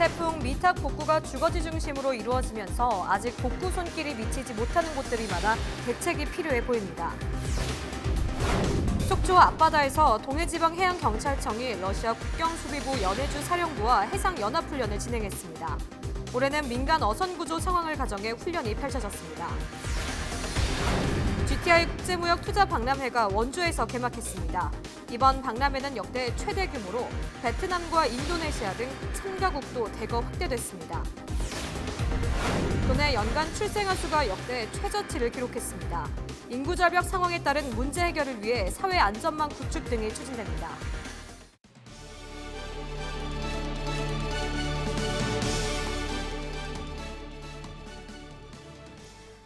태풍 미탁 복구가 주거지 중심으로 이루어지면서 아직 복구 손길이 미치지 못하는 곳들이 많아 대책이 필요해 보입니다. 속초 앞바다에서 동해지방해양경찰청이 러시아 국경수비부 연해주 사령부와 해상연합훈련을 진행했습니다. 올해는 민간 어선구조 상황을 가정해 훈련이 펼쳐졌습니다. GTI 국제무역 투자 박람회가 원주에서 개막했습니다. 이번 박람회는 역대 최대 규모로 베트남과 인도네시아 등 참가국도 대거 확대됐습니다. 국내 연간 출생아 수가 역대 최저치를 기록했습니다. 인구 절벽 상황에 따른 문제 해결을 위해 사회 안전망 구축 등이 추진됩니다.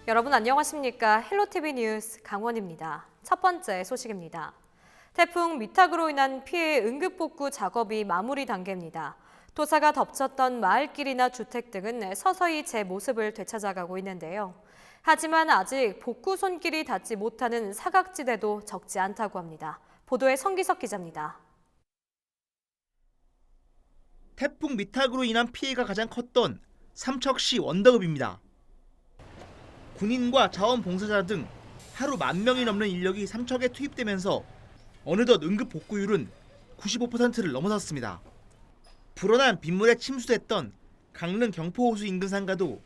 여러분 안녕하십니까? 헬로티비 뉴스 강원입니다. 첫 번째 소식입니다. 태풍 미탁으로 인한 피해 응급복구 작업이 마무리 단계입니다. 토사가 덮쳤던 마을길이나 주택 등은 서서히 제 모습을 되찾아가고 있는데요. 하지만 아직 복구 손길이 닿지 못하는 사각지대도 적지 않다고 합니다. 보도에 성기석 기자입니다. 태풍 미탁으로 인한 피해가 가장 컸던 삼척시 원덕읍입니다. 군인과 자원봉사자 등 하루 10,000명이 넘는 인력이 삼척에 투입되면서 어느덧 응급 복구율은 95%를 넘어섰습니다. 불어난 빗물에 침수됐던 강릉 경포호수 인근 상가도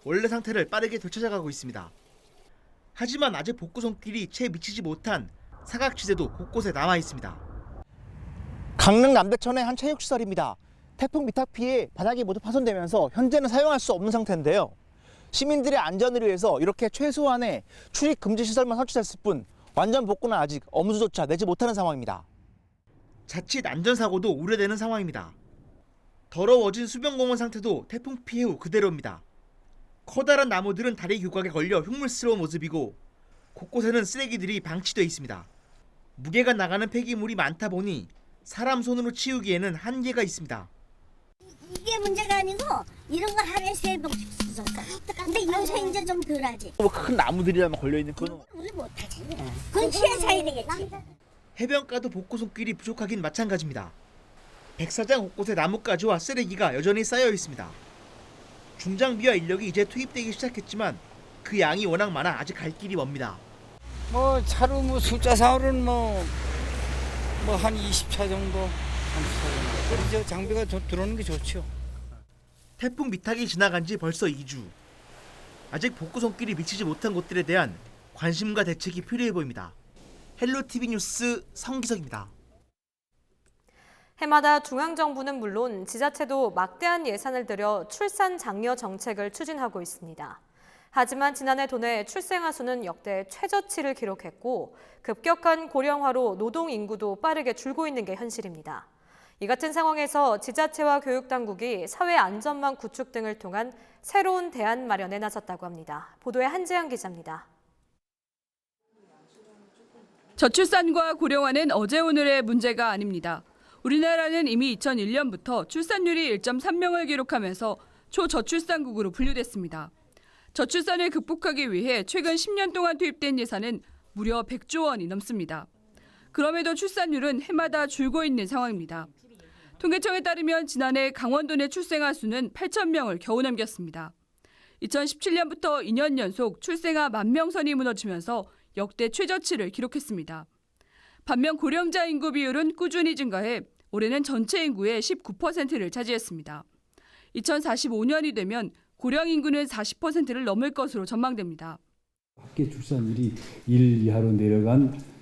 원래 상태를 빠르게 되찾아가고 있습니다. 하지만 아직 복구 손길이 채 미치지 못한 사각지대도 곳곳에 남아 있습니다. 강릉 남대천의 한 체육시설입니다. 태풍 미탁 피해 바닥이 모두 파손되면서 현재는 사용할 수 없는 상태인데요. 시민들의 안전을 위해서 이렇게 최소한의 출입 금지 시설만 설치됐을 뿐 완전 복구는 아직 엄두조차 내지 못하는 상황입니다. 자칫 안전사고도 우려되는 상황입니다. 더러워진 수변공원 상태도 태풍 피해 후 그대로입니다. 커다란 나무들은 다리 규각에 걸려 흉물스러운 모습이고 곳곳에는 쓰레기들이 방치돼 있습니다. 무게가 나가는 폐기물이 많다 보니 사람 손으로 치우기에는 한계가 있습니다. 이게 문제가 아니고 이런 거 하루에 3병씩 썼어. 근데 요새 이제 좀 덜하지. 큰 나무들이라면 걸려있는 그건 우리 못하지. 그건 시에서 해야 되겠지. 해변가도 복구 손길이 부족하긴 마찬가지입니다. 백사장 곳곳에 나뭇가지와 쓰레기가 여전히 쌓여 있습니다. 중장비와 인력이 이제 투입되기 시작했지만 그 양이 워낙 많아 아직 갈 길이 멉니다. 차로 숫자상으로는 한 20차 정도, 30차 정도. 그래서 장비가 들어오는 게 좋죠. 태풍 미탁이 지나간 지 벌써 2주. 아직 복구 손길이 미치지 못한 곳들에 대한 관심과 대책이 필요해 보입니다. 헬로티비 뉴스 성기석입니다. 해마다 중앙정부는 물론 지자체도 막대한 예산을 들여 출산 장려 정책을 추진하고 있습니다. 하지만 지난해 도내 출생아 수는 역대 최저치를 기록했고 급격한 고령화로 노동 인구도 빠르게 줄고 있는 게 현실입니다. 이 같은 상황에서 지자체와 교육당국이 사회 안전망 구축 등을 통한 새로운 대안 마련에 나섰다고 합니다. 보도에 한재영 기자입니다. 저출산과 고령화는 어제 오늘의 문제가 아닙니다. 우리나라는 이미 2001년부터 출산율이 1.3명을 기록하면서 초저출산국으로 분류됐습니다. 저출산을 극복하기 위해 최근 10년 동안 투입된 예산은 무려 100조 원이 넘습니다. 그럼에도 출산율은 해마다 줄고 있는 상황입니다. 통계청에 따르면 지난해 강원도 내 출생아 수는 8,000명을 겨우 넘겼습니다. 2017년부터 2년 연속 출생아 10,000명 선이 무너지면서 역대 최저치를 기록했습니다. 반면 고령자 인구 비율은 꾸준히 증가해 올해는 전체 인구의 19%를 차지했습니다. 2045년이 되면 고령 인구는 40%를 넘을 것으로 전망됩니다. 합계 출산율이 1 이하로 내려간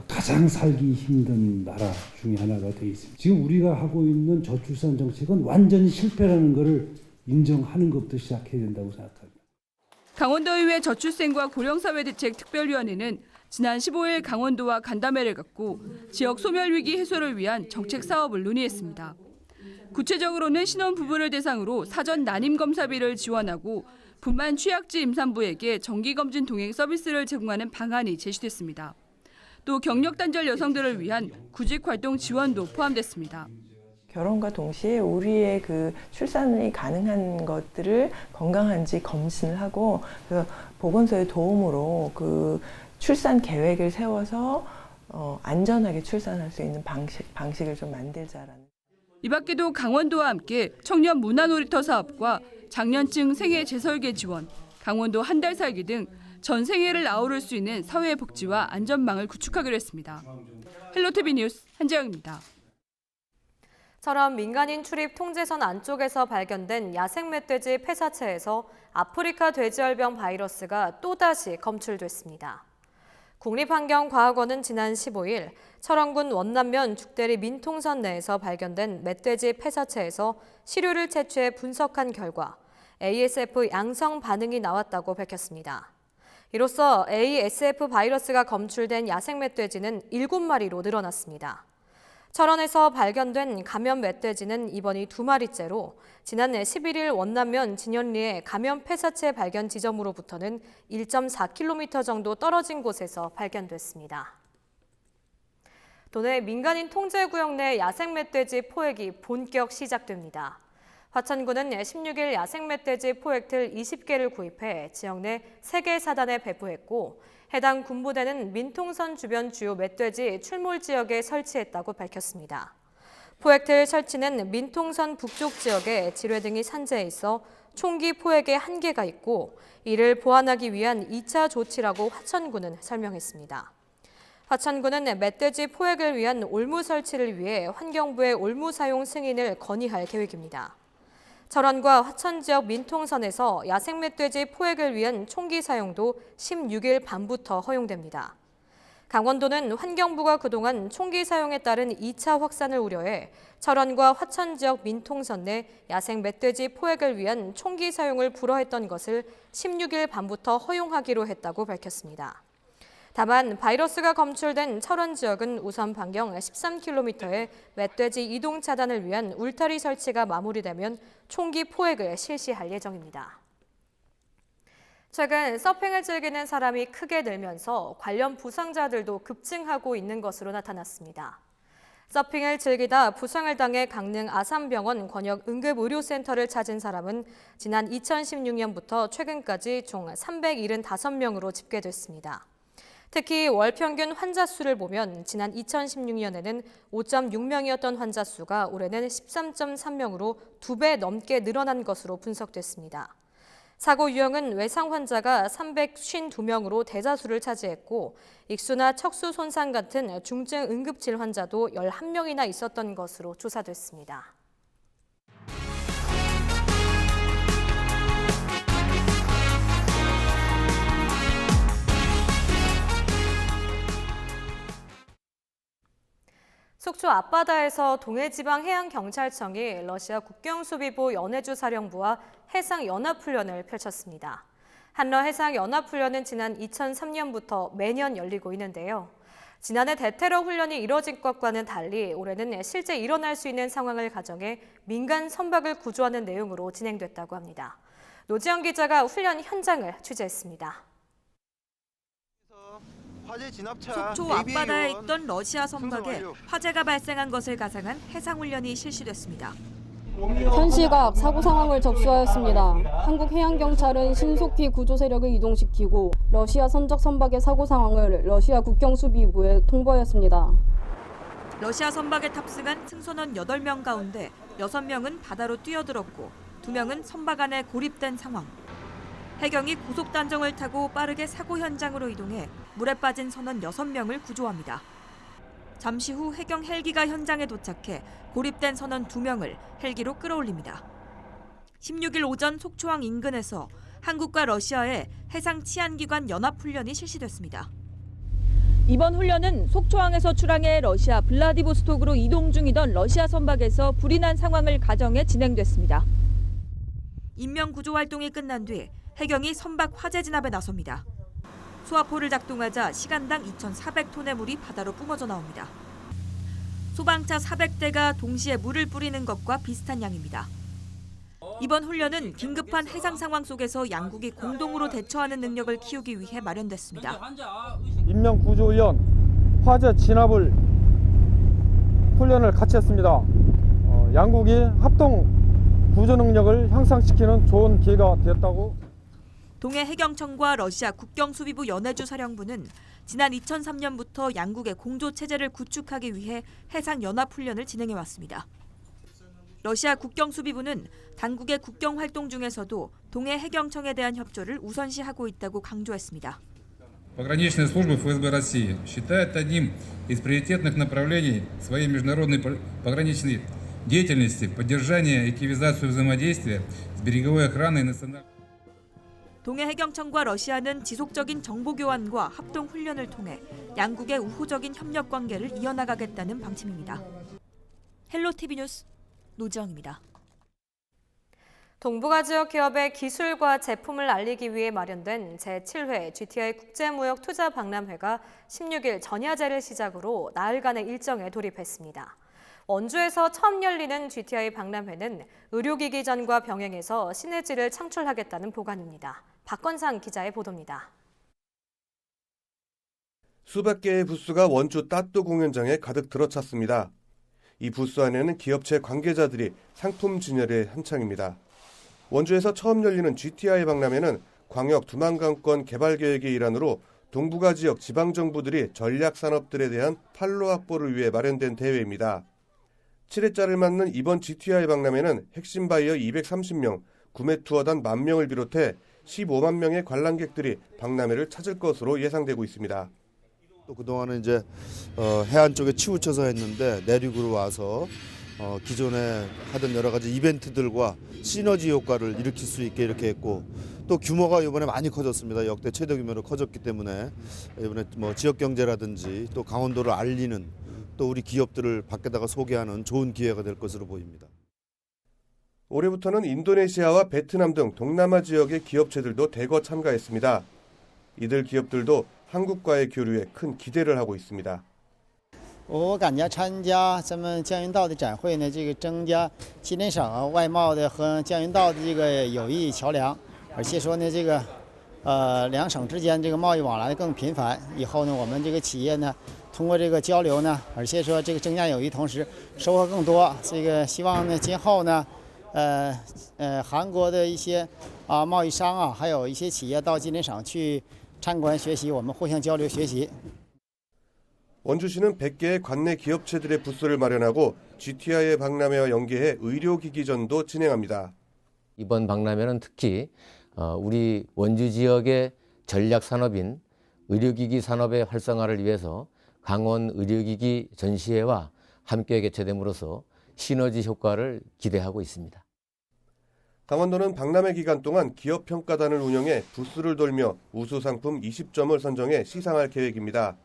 가장 살기 힘든 나라 중에 하나가 되어 있습니다. 지금 우리가 하고 있는 저출산 정책은 완전히 실패라는 것을 인정하는 것부터 시작해야 된다고 생각합니다. 강원도의회 저출생과 고령사회대책 특별위원회는 지난 15일 강원도와 간담회를 갖고 지역 소멸위기 해소를 위한 정책 사업을 논의했습니다. 구체적으로는 신혼부부를 대상으로 사전 난임검사비를 지원하고 분만 취약지 임산부에게 정기검진 동행 서비스를 제공하는 방안이 제시됐습니다. 또 경력단절 여성들을 위한 구직활동 지원도 포함됐습니다. 결혼과 동시에 우리의 그 출산이 가능한 것들을 건강한지 검진을 하고 그 보건소의 도움으로 그 출산 계획을 세워서 안전하게 출산할 수 있는 방식을 좀 만들자라는. 이 밖에도 강원도와 함께 청년 문화놀이터 사업과 장년층 생애 재설계 지원, 강원도 한 달 살기 등 전 생애를 아우를 수 있는 사회 복지와 안전망을 구축하기로 했습니다. 헬로티비 뉴스 한재영입니다. 처럼 민간인 출입 통제선 안쪽에서 발견된 야생 멧돼지 폐사체에서 아프리카 돼지열병 바이러스가 또다시 검출됐습니다. 국립환경과학원은 지난 15일 철원군 원남면 죽대리 민통선 내에서 발견된 멧돼지 폐사체에서 시료를 채취해 분석한 결과 ASF 양성 반응이 나왔다고 밝혔습니다. 이로써 ASF 바이러스가 검출된 야생 멧돼지는 7마리로 늘어났습니다. 철원에서 발견된 감염 멧돼지는 이번이 2마리째로 지난 11일 원남면 진현리의 감염 폐사체 발견 지점으로부터는 1.4km 정도 떨어진 곳에서 발견됐습니다. 도내 민간인 통제구역 내 야생 멧돼지 포획이 본격 시작됩니다. 화천군은 16일 야생 멧돼지 포획틀 20개를 구입해 지역 내 3개 사단에 배부했고 해당 군부대는 민통선 주변 주요 멧돼지 출몰 지역에 설치했다고 밝혔습니다. 포획틀 설치는 민통선 북쪽 지역에 지뢰 등이 산재해 있어 총기 포획에 한계가 있고 이를 보완하기 위한 2차 조치라고 화천군은 설명했습니다. 화천군은 멧돼지 포획을 위한 올무 설치를 위해 환경부에 올무 사용 승인을 건의할 계획입니다. 철원과 화천 지역 민통선에서 야생 멧돼지 포획을 위한 총기 사용도 16일 밤부터 허용됩니다. 강원도는 환경부가 그동안 총기 사용에 따른 2차 확산을 우려해 철원과 화천 지역 민통선 내 야생 멧돼지 포획을 위한 총기 사용을 불허했던 것을 16일 밤부터 허용하기로 했다고 밝혔습니다. 다만 바이러스가 검출된 철원 지역은 우선 반경 13km의 멧돼지 이동 차단을 위한 울타리 설치가 마무리되면 총기 포획을 실시할 예정입니다. 최근 서핑을 즐기는 사람이 크게 늘면서 관련 부상자들도 급증하고 있는 것으로 나타났습니다. 서핑을 즐기다 부상을 당해 강릉 아산병원 권역 응급의료센터를 찾은 사람은 지난 2016년부터 최근까지 총 375명으로 집계됐습니다. 특히 월 평균 환자 수를 보면 지난 2016년에는 5.6명이었던 환자 수가 올해는 13.3명으로 2배 넘게 늘어난 것으로 분석됐습니다. 사고 유형은 외상 환자가 352명으로 대다수를 차지했고 익수나 척수 손상 같은 중증 응급실 환자도 11명이나 있었던 것으로 조사됐습니다. 속초 앞바다에서 동해지방해양경찰청이 러시아 국경수비부 연해주 사령부와 해상연합훈련을 펼쳤습니다. 한러 해상연합훈련은 지난 2003년부터 매년 열리고 있는데요. 지난해 대테러 훈련이 이뤄진 것과는 달리 올해는 실제 일어날 수 있는 상황을 가정해 민간 선박을 구조하는 내용으로 진행됐다고 합니다. 노지영 기자가 훈련 현장을 취재했습니다. 속초 앞바다에 있던 러시아 선박에 화재가 발생한 것을 가상한 해상훈련이 실시됐습니다. 현 시각 사고 상황을 접수하였습니다. 한국해양경찰은 신속히 구조 세력을 이동시키고 러시아 선적 선박의 사고 상황을 러시아 국경수비부에 통보하였습니다. 러시아 선박에 탑승한 승선원 8명 가운데 6명은 바다로 뛰어들었고 2명은 선박 안에 고립된 상황. 해경이 고속단정을 타고 빠르게 사고 현장으로 이동해 물에 빠진 선원 6명을 구조합니다. 잠시 후 해경 헬기가 현장에 도착해 고립된 선원 2명을 헬기로 끌어올립니다. 16일 오전 속초항 인근에서 한국과 러시아의 해상 치안기관 연합훈련이 실시됐습니다. 이번 훈련은 속초항에서 출항해 러시아 블라디보스톡으로 이동 중이던 러시아 선박에서 불이 난 상황을 가정해 진행됐습니다. 인명구조 활동이 끝난 뒤 해경이 선박 화재 진압에 나섭니다. 수화포를 작동하자 시간당 2,400톤의 물이 바다로 뿜어져 나옵니다. 소방차 400대가 동시에 물을 뿌리는 것과 비슷한 양입니다. 이번 훈련은 긴급한 해상 상황 속에서 양국이 공동으로 대처하는 능력을 키우기 위해 마련됐습니다. 인명구조훈련, 화재 진압을 훈련을 같이 했습니다. 양국이 합동 구조 능력을 향상시키는 좋은 기회가 되었다고. 동해해경청과 러시아 국경수비부 연해주 사령부는 지난 2003년부터 양국의 공조체제를 구축하기 위해 해상연합훈련을 진행해왔습니다. 러시아 국경수비부는 당국의 국경 활동 중에서도 동해 해경청에 대한 협조를 우선시하고 있다고 강조했습니다. Пограничная служба ФСБ России считает одним из приоритетных направлений своей международной пограничной деятельности поддержание и активизацию взаимодействия с береговой охраной национальной. 동해 해경청과 러시아는 지속적인 정보 교환과 합동 훈련을 통해 양국의 우호적인 협력 관계를 이어나가겠다는 방침입니다. 헬로 TV 뉴스 노지영입니다. 동북아 지역 기업의 기술과 제품을 알리기 위해 마련된 제7회 GTI 국제무역투자박람회가 16일 전야제를 시작으로 나흘간의 일정에 돌입했습니다. 원주에서 처음 열리는 GTI 박람회는 의료기기전과 병행해서 시너지를 창출하겠다는 보관입니다. 박건상 기자의 보도입니다. 수백 개의 부스가 원주 따뚜 공연장에 가득 들어찼습니다. 이 부스 안에는 기업체 관계자들이 상품 진열에 한창입니다. 원주에서 처음 열리는 GTI 박람회는 광역 두만강권 개발 계획의 일환으로 동북아 지역 지방정부들이 전략 산업들에 대한 판로 확보를 위해 마련된 대회입니다. 7회째를 맞는 이번 GTI 박람회는 핵심 바이어 230명, 구매 투어단 10,000명을 비롯해 15만 명의 관람객들이 박람회를 찾을 것으로 예상되고 있습니다. 또 그동안은 이제 해안 쪽에 치우쳐서 했는데 내륙으로 와서 기존에 하던 여러 가지 이벤트들과 시너지 효과를 일으킬 수 있게 이렇게 했고, 또 규모가 이번에 많이 커졌습니다. 역대 최대 규모로 커졌기 때문에 이번에 뭐 지역 경제라든지 또 강원도를 알리는, 또 우리 기업들을 밖에다가 소개하는 좋은 기회가 될 것으로 보입니다. 올해부터는 인도네시아와 베트남 등 동남아 지역의 기업체들도 대거 참가했습니다. 이들 기업들도 한국과의 교류에 큰 기대를 하고 있습니다. 我感觉参加咱们江原道的展会呢，这个增加吉林省外贸的和江原道的这个友谊桥梁，而且说呢，这个两省之间这个贸易往来更频繁。以后呢，我们这个企业呢，通过这个交流呢，而且说这个增加友谊，同时收获更多。这个希望呢，今后呢，韩国的一些贸易商还有一些企业到吉林省去参观学习，我们互相交流学习。 원주시는 100개의 관내 기업체들의 부스를 마련하고 GTI의 박람회와 연계해 의료기기전도 진행합니다. 이번 박람회는 특히 우리 원주 지역의 전략 산업인 의료기기 산업의 활성화를 위해서 강원 의료기기 전시회와 함께 개최됨으로써 시너지 효과를 기대하고 있습니다. 강원도는 박람회 기간 동안 기업평가단을 운영해 부스를 돌며 우수 상품 20점을 선정해 시상할 계획입니다.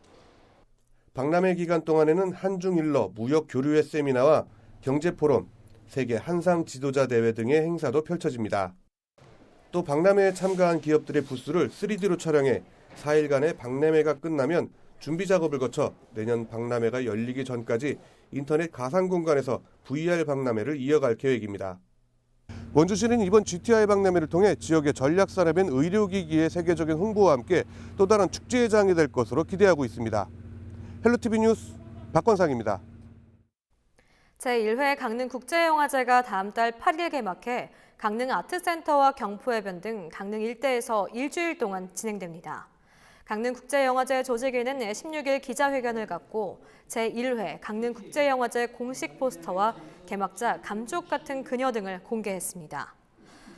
박람회 기간 동안에는 한중일러 무역교류회 세미나와 경제포럼, 세계 한상 지도자 대회 등의 행사도 펼쳐집니다. 또 박람회에 참가한 기업들의 부스를 3D로 촬영해 4일간의 박람회가 끝나면 준비 작업을 거쳐 내년 박람회가 열리기 전까지 인터넷 가상 공간에서 VR 박람회를 이어갈 계획입니다. 원주시는 이번 GTI 박람회를 통해 지역의 전략 산업인 의료기기의 세계적인 홍보와 함께 또 다른 축제의 장이 될 것으로 기대하고 있습니다. 헬로티비 뉴스 박건상입니다. 제1회 강릉국제영화제가 다음 달 8일 개막해 강릉 아트센터와 경포해변 등 강릉 일대에서 일주일 동안 진행됩니다. 강릉국제영화제 조직위는 16일 기자회견을 갖고 제1회 강릉국제영화제 공식 포스터와 개막자 감쪽 같은 그녀 등을 공개했습니다.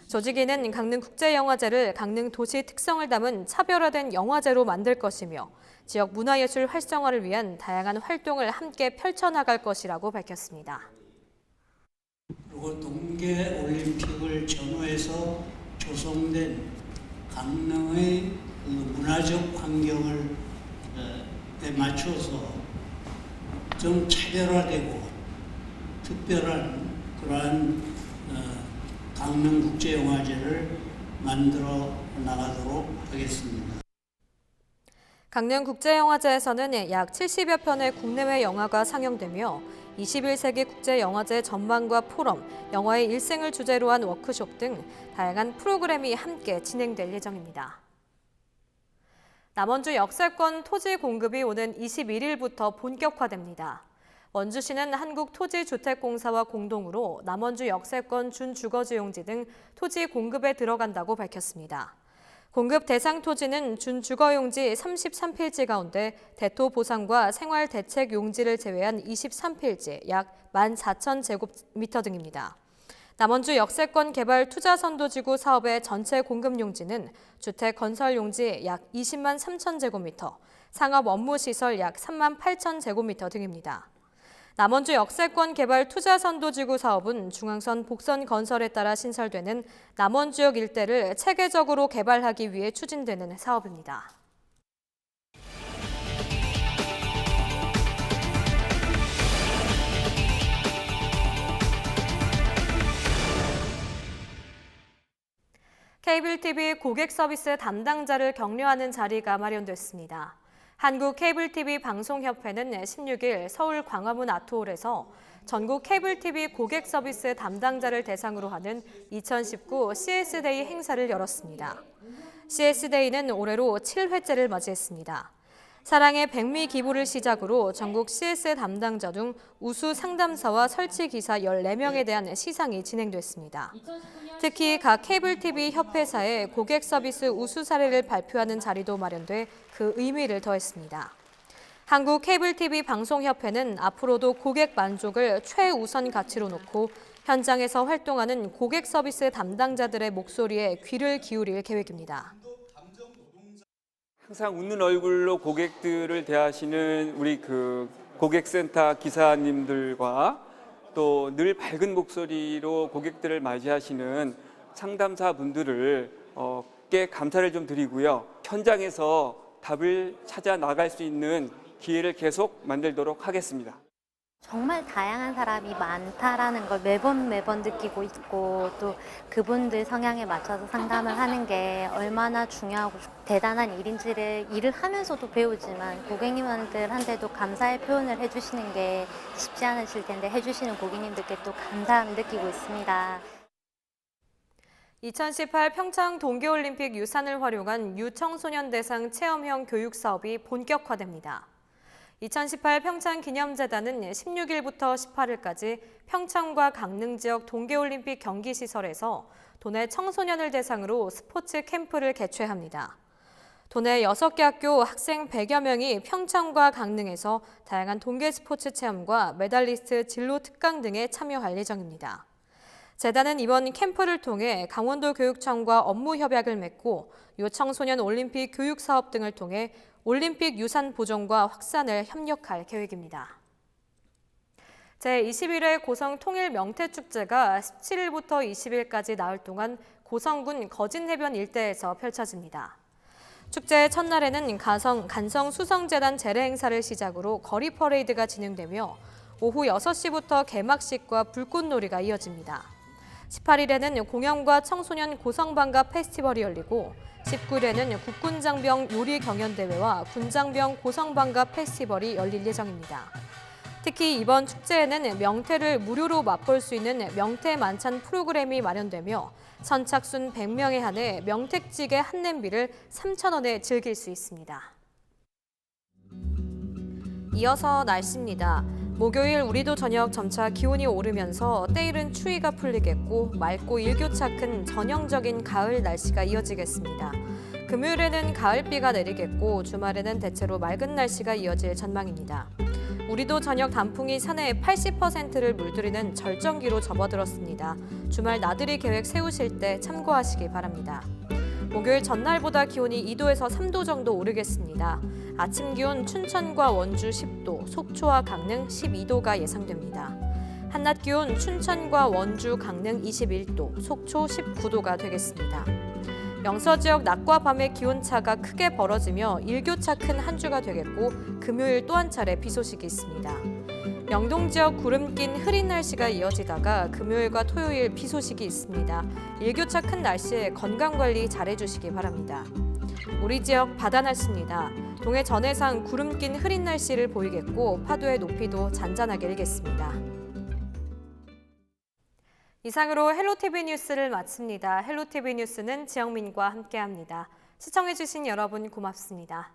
조직위는 강릉국제영화제를 강릉 도시 특성을 담은 차별화된 영화제로 만들 것이며 지역 문화예술 활성화를 위한 다양한 활동을 함께 펼쳐나갈 것이라고 밝혔습니다. 그리고 동계올림픽을 전후해서 조성된 강릉의 그 문화적 환경을 맞춰서 좀 차별화되고 특별한 그러한 강릉국제영화제를 만들어 나가도록 하겠습니다. 강릉국제영화제에서는 약 70여 편의 국내외 영화가 상영되며 21세기 국제영화제 전망과 포럼, 영화의 일생을 주제로 한 워크숍 등 다양한 프로그램이 함께 진행될 예정입니다. 남원주 역세권 토지 공급이 오는 21일부터 본격화됩니다. 원주시는 한국토지주택공사와 공동으로 남원주 역세권 준주거지용지 등 토지 공급에 들어간다고 밝혔습니다. 공급 대상 토지는 준주거용지 33필지 가운데 대토 보상과 생활대책 용지를 제외한 23필지 약 14,000제곱미터 등입니다. 남원주 역세권 개발 투자선도지구 사업의 전체 공급 용지는 주택 건설 용지 약 20만 3천 제곱미터, 상업 업무 시설 약 3만 8천 제곱미터 등입니다. 남원주 역세권 개발 투자선도지구 사업은 중앙선 복선 건설에 따라 신설되는 남원주역 일대를 체계적으로 개발하기 위해 추진되는 사업입니다. 케이블 TV 고객 서비스 담당자를 격려하는 자리가 마련됐습니다. 한국 케이블 TV 방송협회는 16일 서울 광화문 아트홀에서 전국 케이블 TV 고객 서비스 담당자를 대상으로 하는 2019 CS데이 행사를 열었습니다. CS데이는 올해로 7회째를 맞이했습니다. 사랑의 백미 기부를 시작으로 전국 CS 담당자 등 우수 상담사와 설치 기사 14명에 대한 시상이 진행됐습니다. 특히 각 케이블 TV 협회사의 고객 서비스 우수 사례를 발표하는 자리도 마련돼 그 의미를 더했습니다. 한국 케이블 TV 방송협회는 앞으로도 고객 만족을 최우선 가치로 놓고 현장에서 활동하는 고객 서비스 담당자들의 목소리에 귀를 기울일 계획입니다. 항상 웃는 얼굴로 고객들을 대하시는 우리 고객센터 기사님들과 또 늘 밝은 목소리로 고객들을 맞이하시는 상담사 분들을 께 감사를 좀 드리고요. 현장에서 답을 찾아 나갈 수 있는 기회를 계속 만들도록 하겠습니다. 정말 다양한 사람이 많다라는 걸 매번 느끼고 있고 또 그분들 성향에 맞춰서 상담을 하는 게 얼마나 중요하고 대단한 일인지를 일을 하면서도 배우지만 고객님들한테도 감사의 표현을 해주시는 게 쉽지 않으실 텐데 해주시는 고객님들께 또 감사함을 느끼고 있습니다. 2018 평창 동계올림픽 유산을 활용한 유청소년 대상 체험형 교육 사업이 본격화됩니다. 2018 평창기념재단은 16일부터 18일까지 평창과 강릉 지역 동계올림픽 경기시설에서 도내 청소년을 대상으로 스포츠 캠프를 개최합니다. 도내 6개 학교 학생 100여 명이 평창과 강릉에서 다양한 동계 스포츠 체험과 메달리스트 진로 특강 등에 참여할 예정입니다. 재단은 이번 캠프를 통해 강원도 교육청과 업무 협약을 맺고 유청소년 올림픽 교육 사업 등을 통해 올림픽 유산 보존과 확산을 협력할 계획입니다. 제21회 고성 통일 명태축제가 17일부터 20일까지 나흘 동안 고성군 거진해변 일대에서 펼쳐집니다. 축제 첫날에는 간성 수성재단 재래 행사를 시작으로 거리 퍼레이드가 진행되며 오후 6시부터 개막식과 불꽃놀이가 이어집니다. 18일에는 공연과 청소년 고성방가 페스티벌이 열리고 19일에는 국군장병 요리 경연대회와 군장병 고성방가 페스티벌이 열릴 예정입니다. 특히 이번 축제에는 명태를 무료로 맛볼 수 있는 명태 만찬 프로그램이 마련되며 선착순 100명에 한해 명태찌개 한 냄비를 3,000원에 즐길 수 있습니다. 이어서 날씨입니다. 목요일 우리도 저녁 점차 기온이 오르면서 때이른 추위가 풀리겠고 맑고 일교차 큰 전형적인 가을 날씨가 이어지겠습니다. 금요일에는 가을비가 내리겠고 주말에는 대체로 맑은 날씨가 이어질 전망입니다. 우리도 저녁 단풍이 산의 80%를 물들이는 절정기로 접어들었습니다. 주말 나들이 계획 세우실 때 참고하시기 바랍니다. 목요일 전날보다 기온이 2도에서 3도 정도 오르겠습니다. 아침 기온 춘천과 원주 10도, 속초와 강릉 12도가 예상됩니다. 한낮 기온 춘천과 원주, 강릉 21도, 속초 19도가 되겠습니다. 영서 지역 낮과 밤의 기온차가 크게 벌어지며 일교차 큰 한 주가 되겠고 금요일 또 한 차례 비 소식이 있습니다. 영동 지역 구름 낀 흐린 날씨가 이어지다가 금요일과 토요일 비 소식이 있습니다. 일교차 큰 날씨에 건강관리 잘해주시기 바랍니다. 우리 지역 바다 날씨입니다. 동해 전해상 구름 낀 흐린 날씨를 보이겠고 파도의 높이도 잔잔하게 일겠습니다. 이상으로 헬로티비 뉴스를 마칩니다. 헬로티비 뉴스는 지영민과 함께합니다. 시청해주신 여러분 고맙습니다.